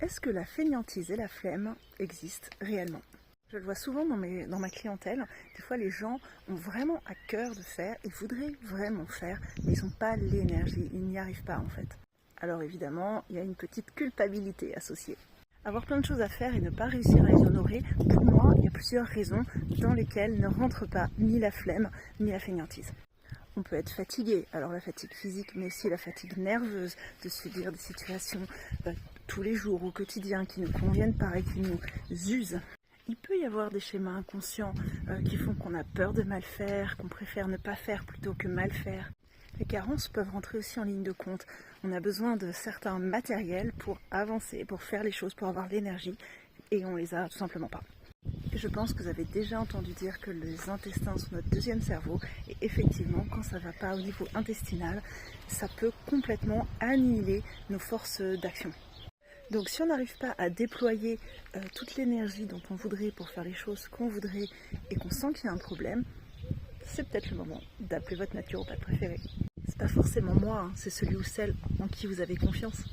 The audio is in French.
Est-ce que la fainéantise et la flemme existent réellement? Je le vois souvent dans ma clientèle. Des fois, les gens ont vraiment à cœur de faire, ils voudraient vraiment faire, mais ils n'ont pas l'énergie, ils n'y arrivent pas en fait. Alors évidemment, il y a une petite culpabilité associée. Avoir plein de choses à faire et ne pas réussir à les honorer, pour moi, il y a plusieurs raisons dans lesquelles ne rentre pas ni la flemme ni la fainéantise. On peut être fatigué, alors la fatigue physique, mais aussi la fatigue nerveuse, de subir des situations tous les jours, au quotidien, qui ne conviennent pas et qui nous usent. Il peut y avoir des schémas inconscients qui font qu'on a peur de mal faire, qu'on préfère ne pas faire plutôt que mal faire. Les carences peuvent rentrer aussi en ligne de compte. On a besoin de certains matériels pour avancer, pour faire les choses, pour avoir l'énergie, et on les a tout simplement pas. Je pense que vous avez déjà entendu dire que les intestins sont notre deuxième cerveau et effectivement, quand ça ne va pas au niveau intestinal, ça peut complètement annihiler nos forces d'action. Donc si on n'arrive pas à déployer toute l'énergie dont on voudrait pour faire les choses qu'on voudrait et qu'on sent qu'il y a un problème, c'est peut-être le moment d'appeler votre naturopathe préféré. C'est pas forcément moi, hein, c'est celui ou celle en qui vous avez confiance.